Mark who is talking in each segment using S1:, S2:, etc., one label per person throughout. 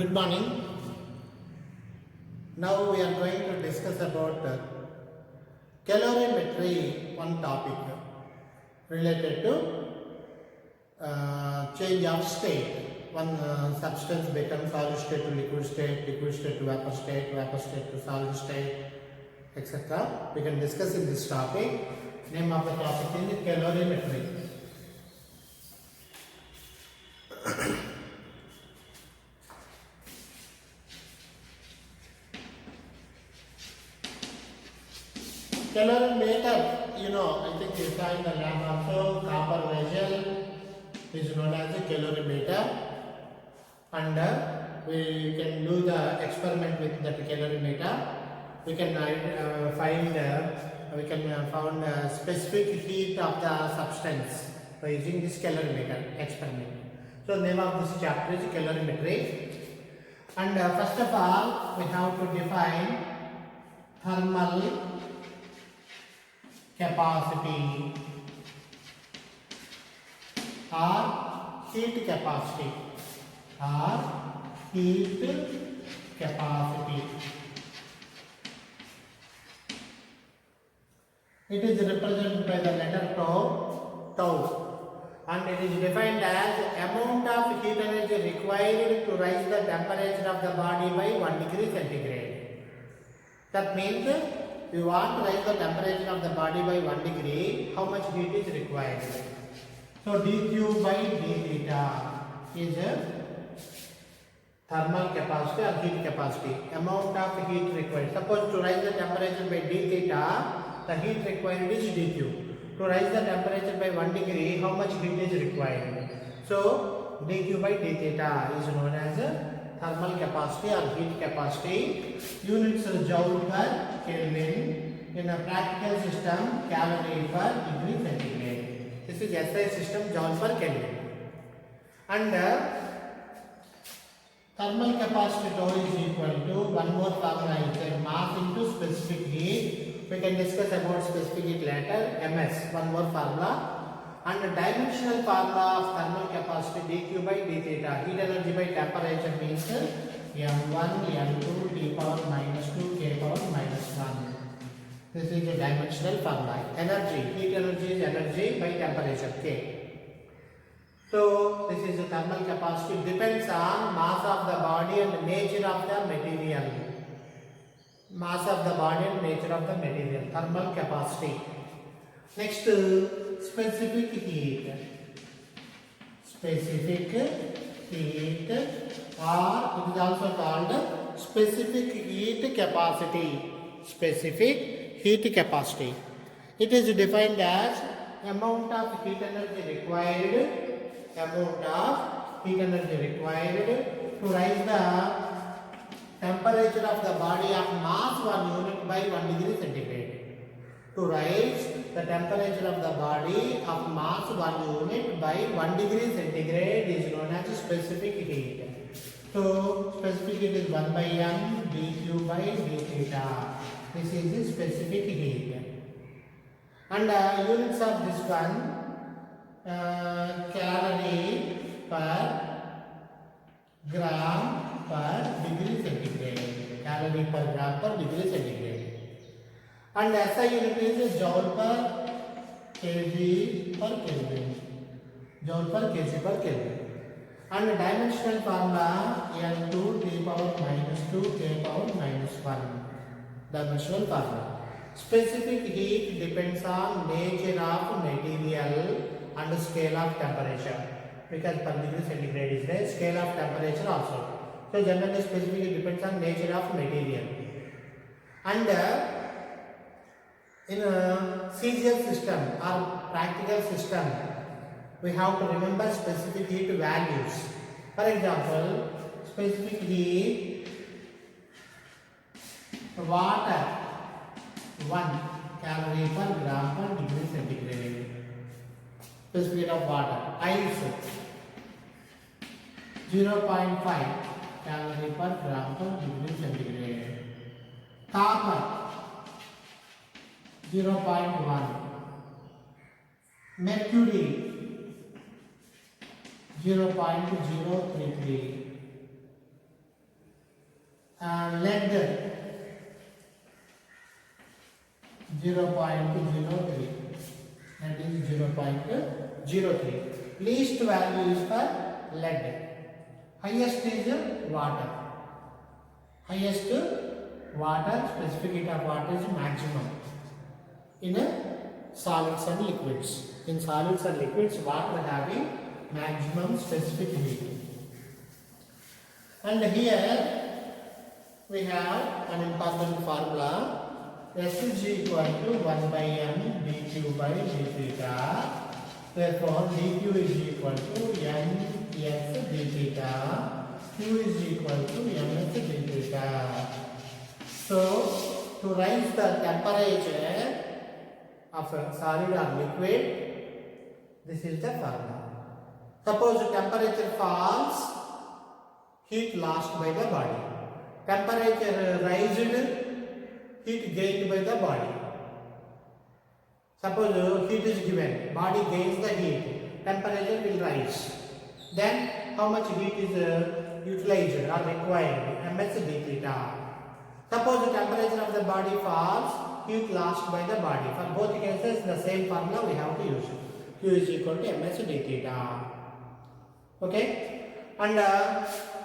S1: Good morning. Now we are going to discuss about calorimetry, one topic related to change of state. One substance becomes solid state to liquid state to vapor state to solid state, etc. We can discuss in this topic. Name of the topic is calorimetry. Calorimeter, I think you saw in the lab also, copper vessel is known as a calorimeter, and we can do the experiment with that calorimeter. We can found specific heat of the substance by using this calorimeter experiment. So name of this chapter is calorimetry, and first of all we have to define thermal capacity or heat capacity It is represented by the letter tau, and it is defined as amount of heat energy required to rise the temperature of the body by 1 degree centigrade. That means we want to raise the temperature of the body by 1 degree, how much heat is required? So dq by d theta is thermal capacity or heat capacity, amount of heat required. Suppose to rise the temperature by d theta, the heat required is dq. To rise the temperature by 1 degree, how much heat is required? So dq by d theta is known as thermal capacity or heat capacity. Units are joule per Kelvin. In a practical system, calorie per degree centigrade. This is SI system, joule per Kelvin. And thermal capacity tau is equal to one more formula is mass into specific heat. We can discuss about specific heat later. MS, one more formula. And the dimensional formula of thermal capacity dq by d theta, heat energy by temperature means m1 m2 t power minus 2 k power minus 1. This is the dimensional formula. Energy, heat energy is energy by temperature k. So this is the thermal capacity, depends on mass of the body and nature of the material. Mass of the body and nature of the material, thermal capacity. Next, specific heat. Specific heat, or it is also called specific heat capacity. Specific heat capacity. It is defined as amount of heat energy required. Amount of heat energy required to rise the temperature of the body of mass 1 unit by 1 degree centigrade. To rise the temperature of the body of mass 1 unit by 1 degree centigrade is known as specific heat. So specific heat is 1 by m dq by d theta. This is the specific heat. And units of this one, calorie per gram per degree centigrade. Calorie per gram per degree centigrade. And SI unit is joule per kg per Kelvin. Joule per kg per Kelvin. And dimensional formula N2 t power minus 2 k power minus 1. Dimensional formula. Specific heat depends on nature of material and scale of temperature. Because per degree centigrade is the scale of temperature also. So generally specific heat depends on nature of material. And in a serial system or practical system, we have to remember specific heat values. For example, specific heat, water 1 calorie per gram per degree centigrade. Specific heat of water. Ice 0.5 calorie per gram per degree centigrade. Copper 0.1. Mercury 0.033. lead 0.03, that is 0.03. Least value is for lead. Highest is water. Highest water, specific heat of water is maximum in solids and liquids. In solids and liquids, water having maximum specific heat. And here we have an important formula. S is equal to 1 by m dq by d theta. Therefore, dq is equal to m s d theta. Q is equal to ms d theta. So, to raise the temperature of a solid or liquid, this is the formula. Suppose the temperature falls, heat lost by the body. Temperature rising, heat gained by the body. Suppose heat is given, body gains the heat, temperature will rise. Then how much heat is utilized or required? Ms d theta. Suppose the temperature of the body falls, heat lost by the body. For both cases, the same formula we have to use. Q is equal to ms d theta. Okay? And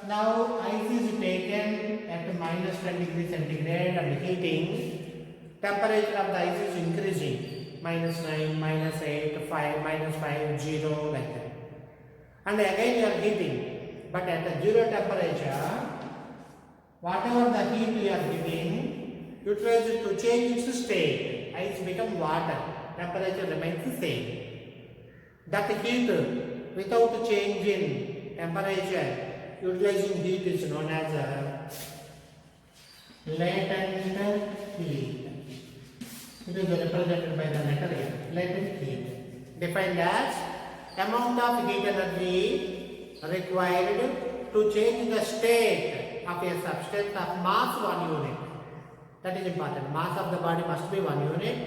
S1: now ice is taken at minus 10 degrees centigrade and heating. Temperature of the ice is increasing. Minus 9, minus 8, 5, minus 5, 0 like that. And again you are heating. But at the 0 temperature, whatever the heat you are giving, utilize it to change its state. Ice becomes water. Temperature remains the same. That heat without change in temperature, utilizing heat is known as latent heat. It is represented by the letter M. Latent heat. Defined as amount of heat energy required to change the state of a substance of mass 1 unit. That is important. Mass of the body must be 1 unit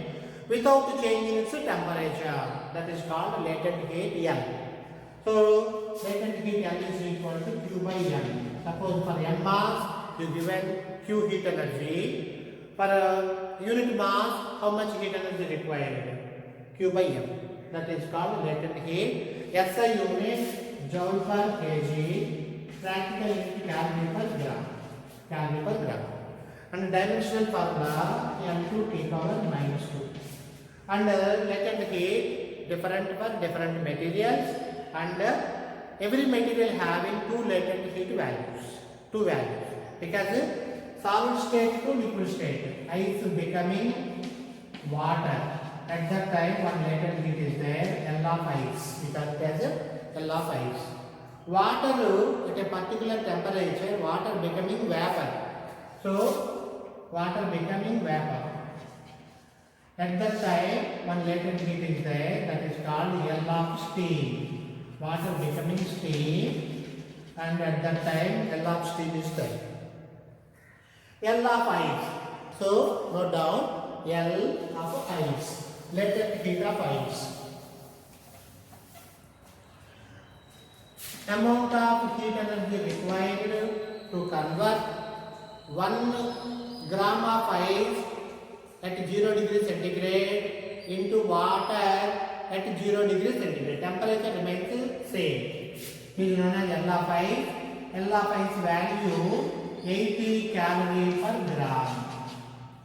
S1: without changing its temperature. That is called latent heat L. So, latent heat L is equal to Q by M. Suppose for M mass, you given Q heat energy. For unit mass, how much heat energy required? Q by M. That is called latent heat. SI unit, joule per kg, practical unit calorie per gram. Calorie per gram. And dimensional formula M2 T power minus 2. And latent heat different for different materials, and every material having two latent heat values. Two values. Because solid state to liquid state, ice becoming water. At that time, one latent heat is there, L of ice. We call it as L of ice. Water at a particular temperature, water becoming vapor. So, water becoming vapor. At that time, one latent heat is there, that is called L of steam. Water becoming steam, and at that time, L of steam is there. L of ice. So, note down L of ice. Latent heat of ice. Amount of heat energy required to convert 1 gram of ice at 0 degree centigrade into water at 0 degree centigrade. Temperature remains same. It is known as L of ice. L of ice value 80 calorie per gram.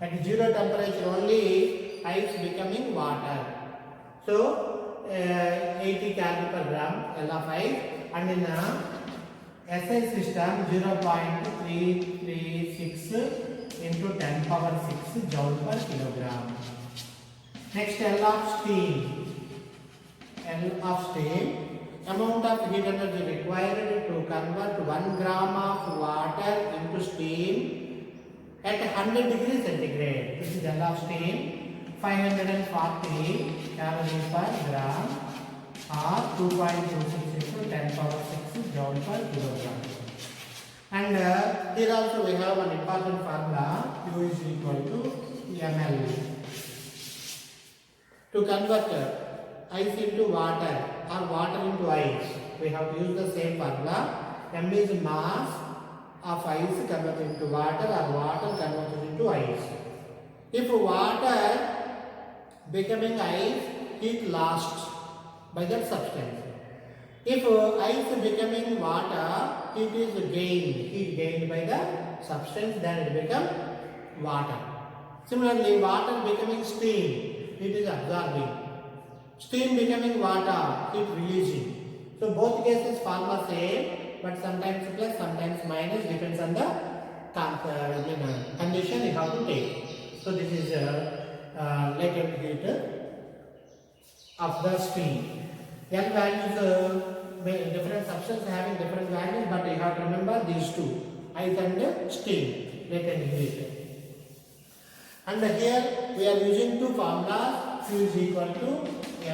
S1: At 0 temperature only, ice becoming water. So, 80 calorie per gram L of ice. And in a SI system, 0.336 into 10 power 6 joule per kilogram. Next, L of steam. L of steam. Amount of heat energy required to convert 1 gram of water into steam at 100 degrees centigrade. This is L of steam. 540 calories per gram or 2.26 into 10 power 6 joule per kilogram. And here also we have an important formula, Q is equal to ml. To convert ice into water or water into ice, we have to use the same formula. M is mass of ice converted into water or water converted into ice. If water becoming ice, heat lost by that substance. If ice becoming water, it is gained, heat gained by the substance, then it becomes water. Similarly, water becoming steam, it is absorbing. Steam becoming water, heat releasing. So both cases form the same, but sometimes plus, sometimes minus, depends on the condition you have to take. So this is latent heat of the steam. N values, different substances having different values, but you have to remember these two, ice and steam, latent heat. And here we are using two formulas, Q is equal to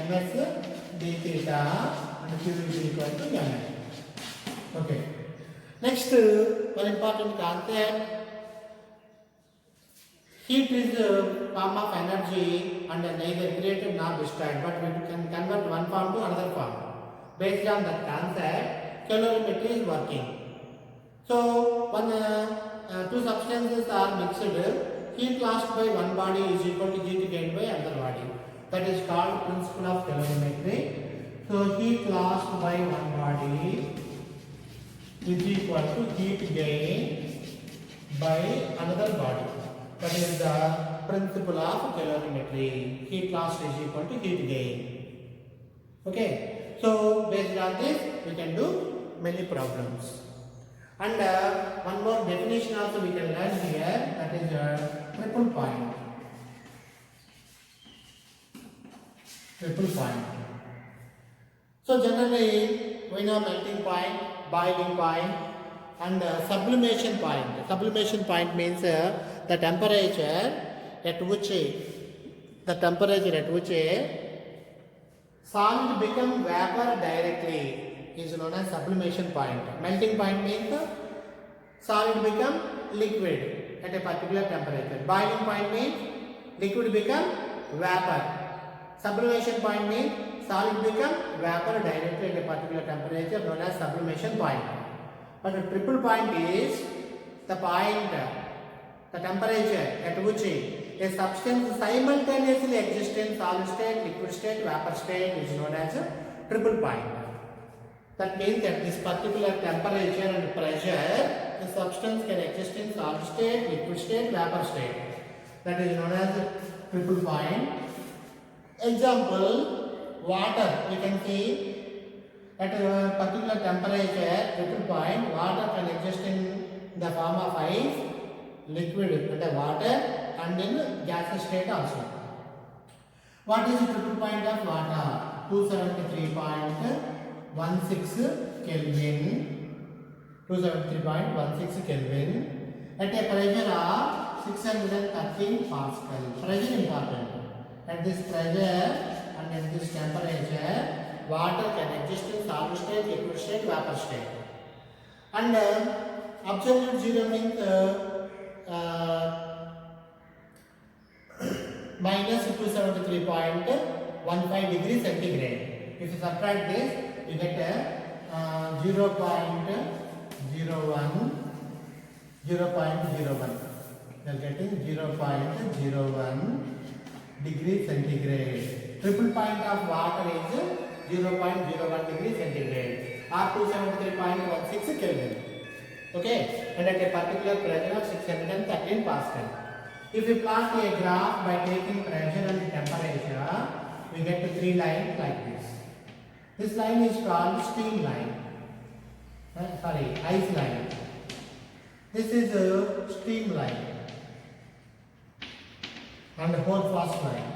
S1: ms d theta and Q is equal to mn. Okay. Next, one important concept. Heat is a form of energy and neither created nor destroyed, but we can convert one form to another form. Based on that concept, calorimetry is working. So, when two substances are mixed, heat lost by one body is equal to heat gained by another body. That is called principle of calorimetry. So, heat lost by one body is equal to heat gained by another body. That is the principle of calorimetry. Heat loss is equal to heat gain. Okay. So, based on this, we can do many problems. And one more definition also we can learn here, that is triple point. Triple point. So, generally, we know melting point, boiling point, and sublimation point. Sublimation point means the temperature at which solid become vapor directly is known as sublimation point. Melting point means solid become liquid at a particular temperature. Boiling point means liquid become vapor. Sublimation point means solid become vapor directly at a particular temperature, known as sublimation point. But the triple point is the point, the temperature at which a substance simultaneously exists in solid state, liquid state, vapor state is known as a triple point. That means at this particular temperature and pressure, the substance can exist in solid state, liquid state, vapor state. That is known as a triple point. Example, water. You can see at a particular temperature, triple point, water can exist in the form of ice, liquid, the water, and in gaseous state also. What is the triple point of water? 273.16 Kelvin. 273.16 Kelvin at a pressure of 613 Pascal. Pressure important. At this pressure and at this temperature, water can exist in solid state, liquid state, vapor state. And absolute zero means minus 273.15 degrees centigrade. If you subtract this, you get 0.01. You are getting 0.01 degree centigrade. Triple point of water is 0.01 degree centigrade or 273.16 Kelvin. Okay, and at a particular pressure of 613 Pascal. If you plot a graph by taking pressure and temperature, we get three lines like this. This line is called steam line. Ice line. This is a steam line and holdfast line.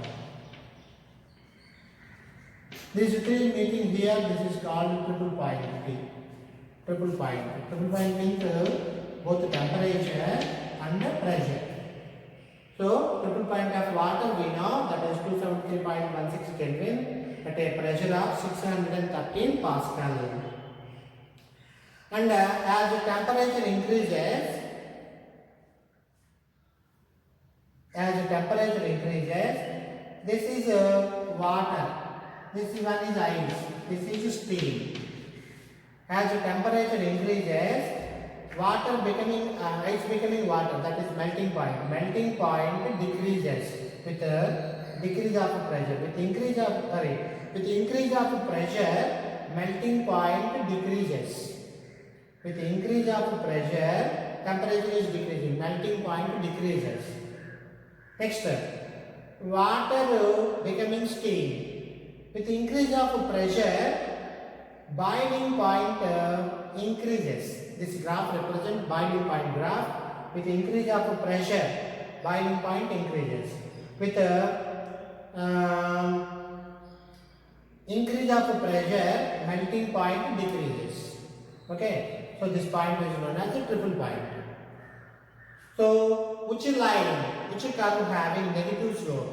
S1: These three meeting here, this is called triple point. Triple point. Triple point means both temperature and pressure. So, triple point of water we know that is 273.16 Kelvin at a pressure of 613 Pascal. And as the temperature increases, this is water, this one is ice, this is steam. As the temperature increases, water becoming ice becoming water, that is melting point. Melting point decreases with decrease of pressure. With increase of pressure, melting point decreases. With increase of pressure, temperature is decreasing. Melting point decreases. Next, water becoming steam. With increase of pressure, boiling point increases. This graph represents boiling point graph. With increase of pressure, boiling point increases. With increase of pressure, melting point decreases. Okay. So this point is known as a triple point. So which curve having negative slope?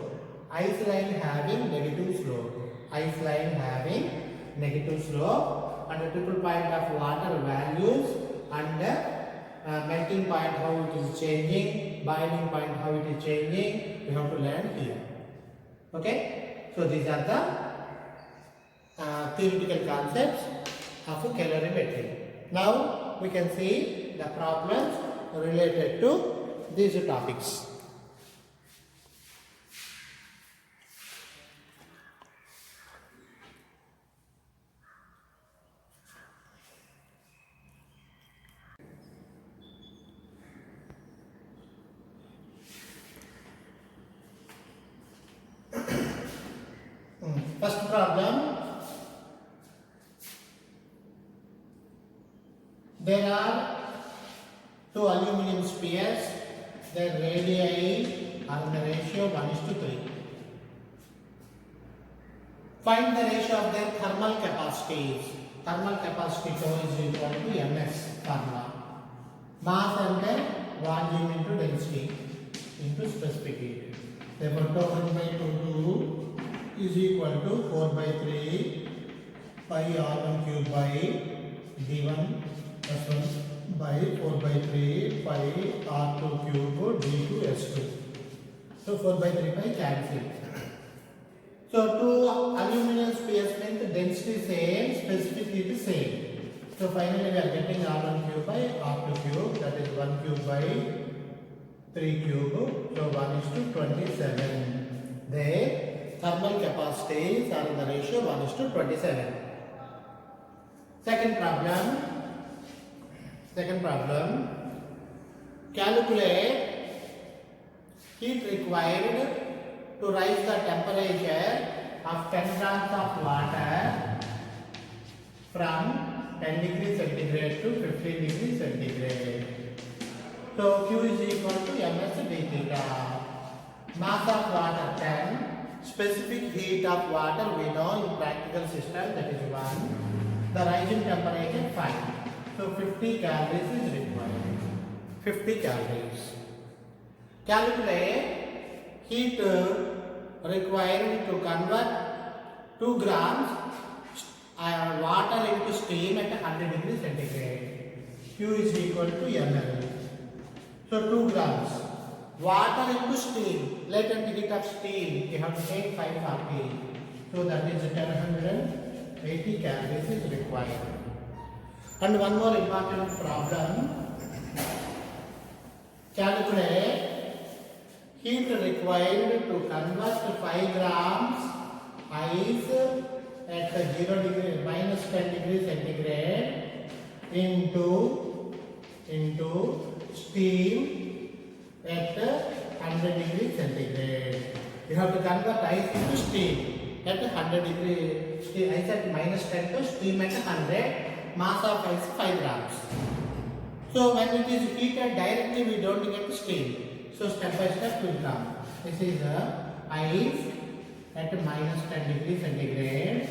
S1: Ice line having negative slope. Ice line having negative slope, and the triple point of water values, and melting point how it is changing, boiling point how it is changing, we have to learn here. Okay, so these are the theoretical concepts of calorimetry. Now we can see the problems related to these topics. First problem, there are two aluminum spheres, their radii are in the ratio 1:3. Find the ratio of their thermal capacities. Thermal capacity τ is equal to ms formula. Mass and volume into density into specific heat. Therefore, τ 1/2 is equal to 4/3 pi r1 cube by d1 plus 1 by 4/3 pi r2 cube d2 s2. So 4/3 pi cancel. So two aluminum spheres means density same, specific heat same. So finally we are getting r1 cube by r2 cube, that is 1 cube by 3 cube. So 1:27. There thermal capacities are in the ratio 1:27. Second problem, calculate heat required to rise the temperature of 10 grams of water from 10 degrees centigrade to 15 degrees centigrade. So Q is equal to ms d theta. Mass of water 10. Specific heat of water we know in practical system, that is 1. The rising temperature 5. So 50 calories is required. 50 calories. Calculate heat required to convert 2 grams water into steam at 100 degrees centigrade. Q is equal to ml. So 2 grams. Water into steam, latent heat of steam, you have to take 540. So that is 1080 calories is required. And one more important problem. Calculate heat required to convert 5 grams ice at 0 degree minus 10 degrees centigrade into steam at 100 degrees centigrade. You have to convert ice into steam at 100 degrees, ice at minus 10 to steam at 100, mass of ice 5 grams. So when it is heated directly we don't get steam. So step by step will come. This is ice at minus 10 degrees centigrade.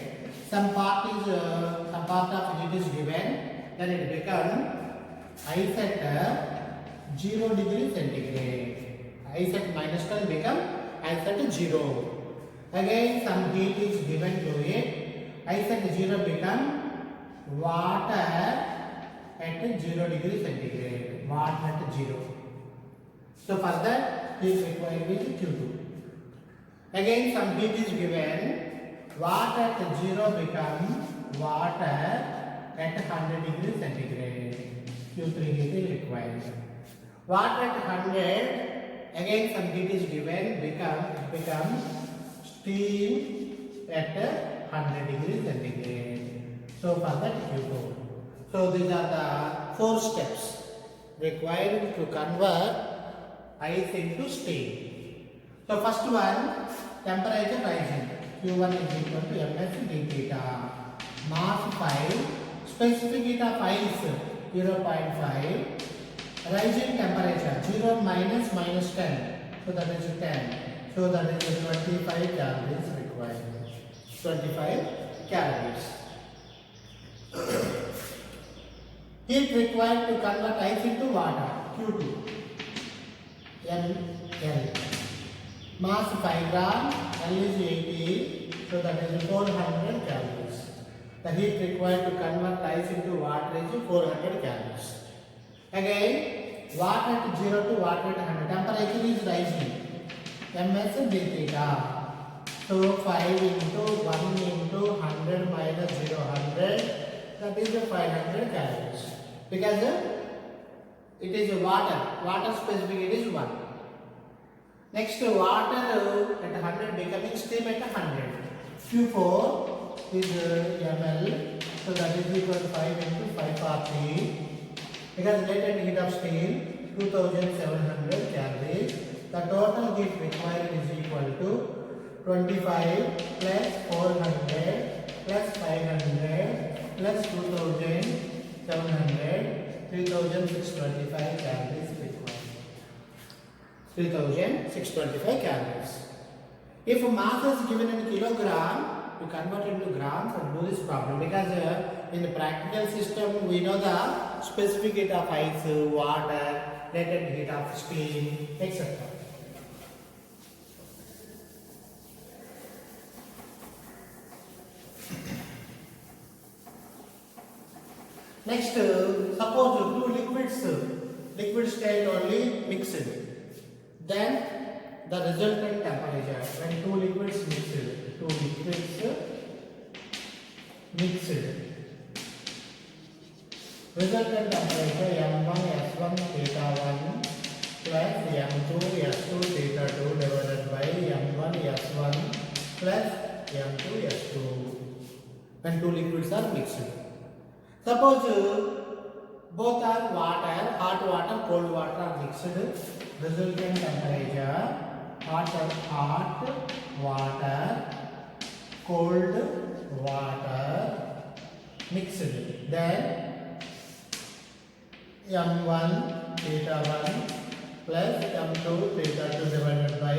S1: Some part of it is given, then it becomes ice at 0 degrees centigrade. Ice at minus 10 become ice at 0. Again some heat is given to it. Ice at 0 become water at 0 degrees centigrade. Water at 0. So for that heat required is Q2. Again some heat is given. Water at 0 become water at 100 degrees centigrade. Q3 heat is required. Water at 100, again some heat is given, becomes steam at 100 degrees centigrade. So for that Q4. So these are the 4 steps required to convert ice into steam. So first one, temperature rising. Q1 is equal to ms d theta. Mass 5, specific heat of ice 0.5. Rising temperature 0 minus 10. So that is 10. So that is 25 calories required. 25 calories. Heat required to convert ice into water. Q2. ml. Mass 5 gram. L is 80. So that is 400 calories. The heat required to convert ice into water is 400 calories. Again, water at 0 to water at 100. Temperature is rising. ms d theta. So 5 into 1 into 100 minus 0, 100. That is 500 calories. Because it is water. Water specific it is 1. Next, water at 100 becoming steam at 100. Q4 is ml. So that is equal to 5 into 540. Because latent heat of steam 2700 calories. The total heat required is equal to 25 plus 400 plus 500 plus 2700, 3625 calories required. 3625 calories. If mass is given in kilogram, we convert into grams and do this problem, because in the practical system we know the specific heat of ice, water, latent heat of steam, etc. Next, suppose two liquid state only mixed, then the resultant temperature when two liquids mixed, resultant temperature m1 s1 theta 1 plus m2 s2 theta 2 divided by m1 s1 plus m2 s2 when two liquids are mixed. Suppose both are water, hot water, cold water are mixed. Resultant temperature hot water, cold water mixed. Then m1 theta 1 plus m2 theta 2 divided by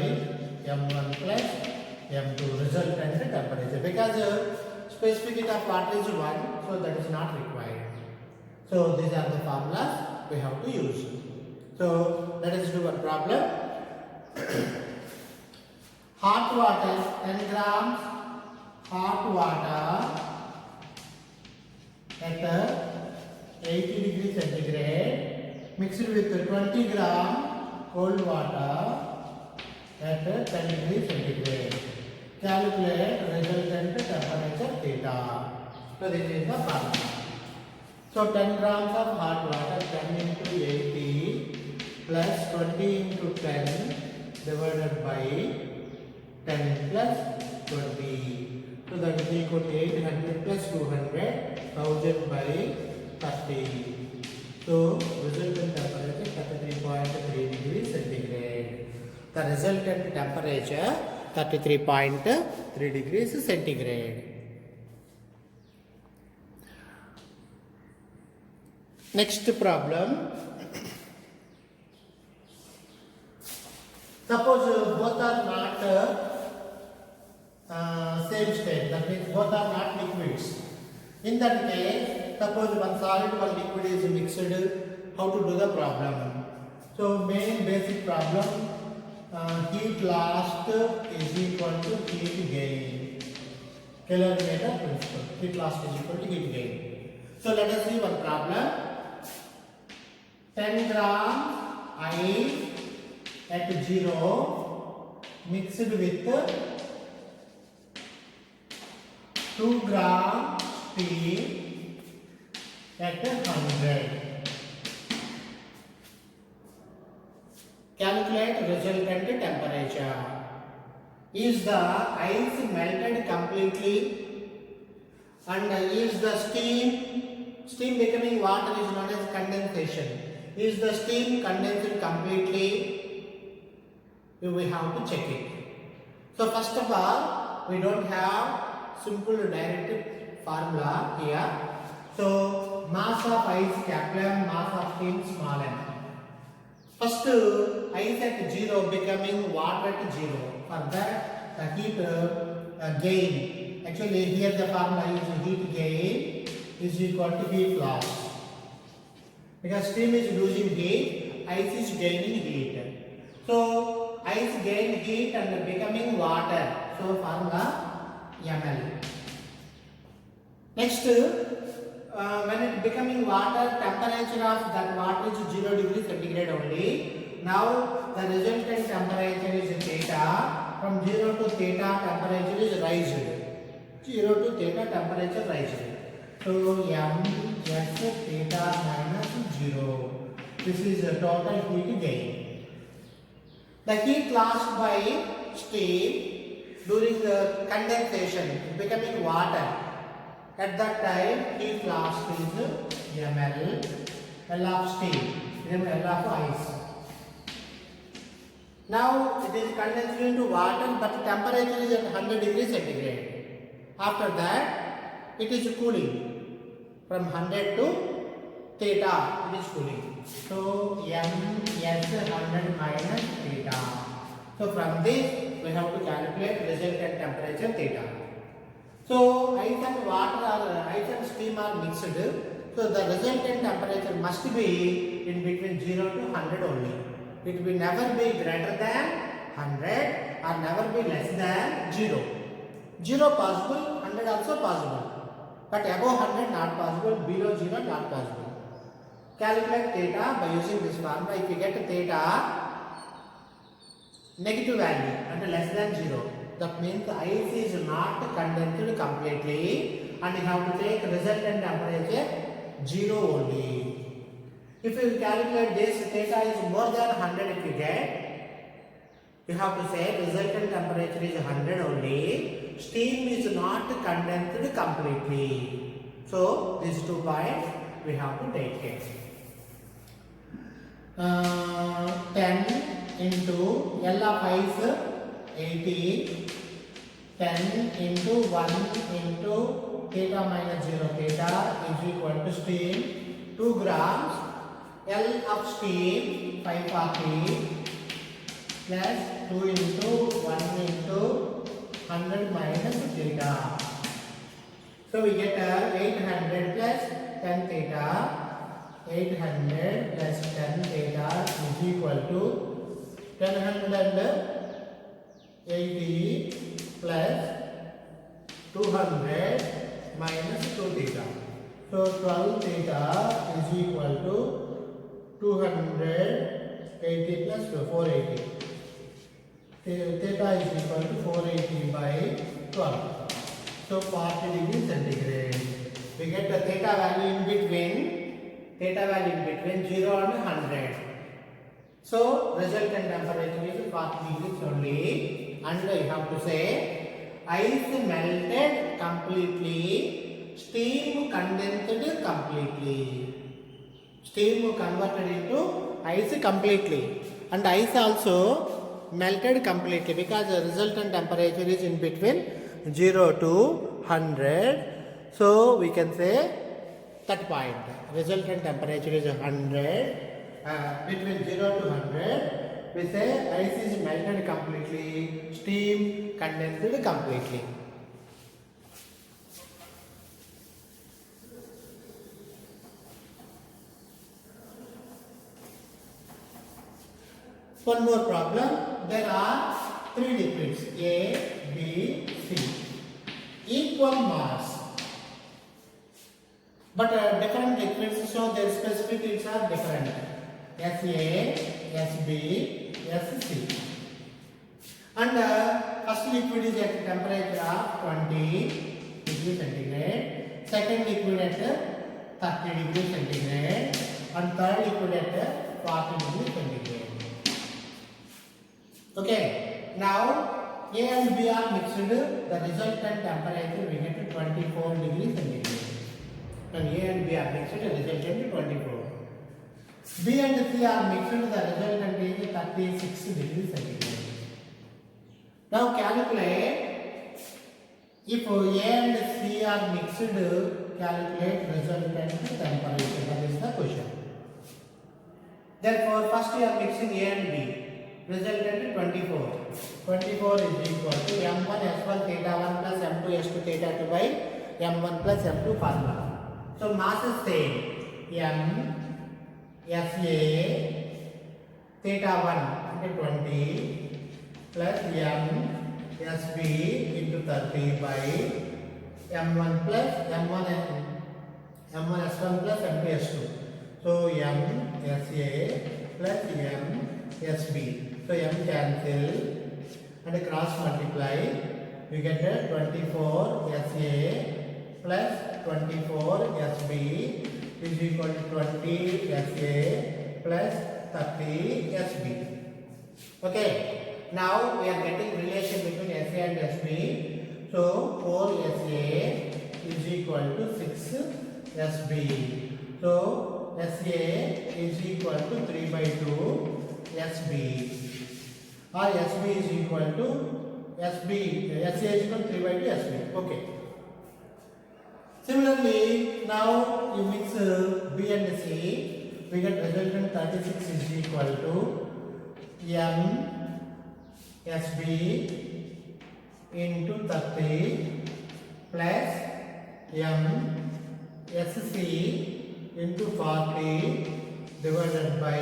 S1: m1 plus m2 resultant temperature. Because specific heat of water is 1, so that is not required. So these are the formulas we have to use. So let us do a problem. Hot water 10 grams, hot water at 80 degrees centigrade mixed with 20 gram cold water at 10 degrees centigrade. Calculate resultant temperature theta. So this is the formula. So 10 grams of hot water, 10 into 80 plus 20 into 10 divided by 10 plus 20. So that is equal to 800 plus 200, 1000 by 30. So resultant temperature 33.3 degrees centigrade. The resultant temperature 33.3 degrees centigrade. Next problem. Suppose both are not same state, that means both are not liquids. In that case, suppose one solid, one liquid is mixed, how to do the problem? So main basic problem, heat lost is equal to heat gain. Calorimeter principle. Heat lost is equal to heat gain. So let us see one problem. 10 grams ice at 0 mixed with 2 grams steam at 100. Calculate resultant temperature. Is the ice melted completely? And is the steam becoming water is known as condensation. Is the steam condensed completely? We have to check it. So first of all, we don't have simple direct formula here. So mass of ice capital M, mass of steam small m. First, ice at 0 becoming water at 0. For that, the heat gain. Actually, here the formula is heat gain is equal to heat loss. Because steam is losing heat, ice is gaining heat. So, ice gain heat and becoming water. So, formula ml. Next, when it becoming water, temperature of that water is 0 degrees centigrade only. Now, the resultant temperature is theta. From 0 to theta, temperature is raised. 0 to theta, temperature raised. So, m s theta minus 0. This is a total heat gain. The heat lost by steam during the condensation becoming water. At that time, heat lost is ml, L of steam, L of ice. Now it is condensed into water, but temperature is at 100 degrees centigrade. After that, it is cooling. From 100 to theta, it is cooling. So m s 100 minus theta. So from this, we have to calculate resultant temperature theta. So ice and water or ice and steam are mixed. So the resultant temperature must be in between 0 to 100 only. It will never be greater than 100 or never be less than 0. 0 possible, 100 also possible. But above 100 not possible, below 0 not possible. Calculate theta by using this formula. If you get theta negative value and less than 0, that means ice is not condensed completely and you have to take resultant temperature 0 only. If you calculate this, theta is more than 100 if you get, you have to say resultant temperature is 100 only. Steam is not condensed completely. So, these 2 points we have to take care. 10 into L of ice 80, 10 into 1 into theta minus 0 theta is equal to steam 2 grams. L of steam 540 plus 2 into 1 into 100 minus theta. So we get 800 plus 10 theta. 800 plus 10 theta is equal to 1080 plus 200 minus 2 theta. So 12 theta is equal to 280 plus 480. Theta is equal to 480 by 12. So 40 degrees centigrade. We get the theta value in between 0 and 100. So resultant temperature is 40 degrees only. And you have to say ice melted completely, steam condensed completely. Steam converted into ice completely, and ice also melted completely because the resultant temperature is in between 0 to 100. So we can say that point. Resultant temperature is 100. Between 0 to 100, we say ice is melted completely, steam condensed completely. One more problem. There are 3 liquids A, B, C. Equal mass. But different liquids, so their specific heats are different. SA, SB, SC. And first liquid is at temperature of 20 degrees centigrade. Second liquid at 30 degrees centigrade. And third liquid at 40 degrees centigrade. Okay, now A and B are mixed, the resultant temperature we get to 24 degrees centigrade. When A and B are mixed, the resultant 24. B and C are mixed, the resultant is 36 degrees centigrade. Now calculate, if A and C are mixed, calculate resultant temperature. That is the question. Therefore, first you are mixing A and B. Resultant 24. 24 is equal to m1 s1 theta 1 plus m2 s2 theta 2 by m1 plus m2 formula. So mass is same. M sa theta 1 into 20 plus m sb into 30 by m1 plus m1 s1 plus m2 s2. So m sa plus m sb. So m cancel and cross multiply. We get 24 sa plus 24 sb is equal to 20 sa plus 30 sb. Okay. Now we are getting relation between sa and sb. So 4 sa is equal to 6 sb. So sa is equal to 3 by 2 sb. Or sb is equal to sb. sa is equal to 3 by 2 sb. Okay. Similarly, now you mix B and C. We get resultant 36 is equal to m sb into 30 plus m sc into 40 divided by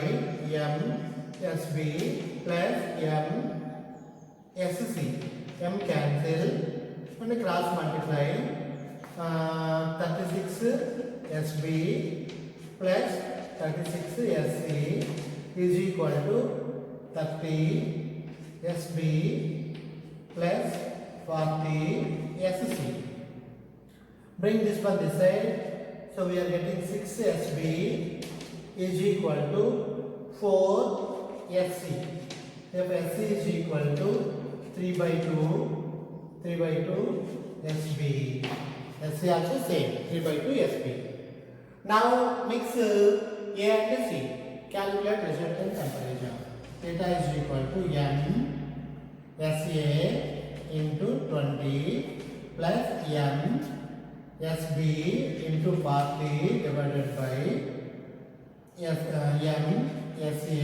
S1: m sb plus m sc. M cancel and cross multiply. 36 sb plus 36 sc is equal to 30 sb plus 40 sc. Bring this one this side. So we are getting 6 sb is equal to 4 sc. Therefore sc is equal to 3 by 2 sb. sc also same, 3 by 2 sb. Now mix A and C. Calculate resultant temperature. Theta is equal to m sa into 20 plus m sb into 40 divided by m sa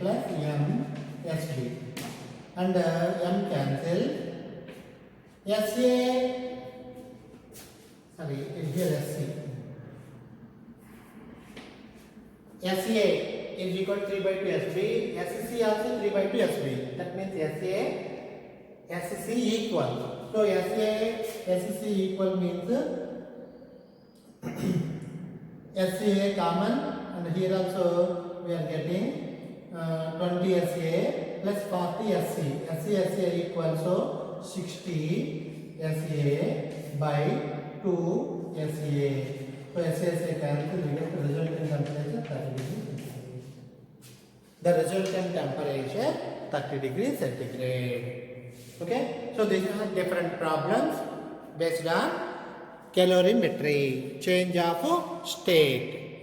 S1: plus m sb. And m cancel. Sa, sorry, here sc. sa is equal to 3 by 2 sb. sc also 3 by 2 sb. That means sc equal. So sc equal means sa common, and here also we are getting 20 sa plus 40 sc. Sa equal, so 60 sa by 2 sa. So sa cancel, we get the resultant temperature 30 degrees centigrade. The resultant temperature 30 degrees centigrade. Okay. So these are different problems based on calorimetry, change of state.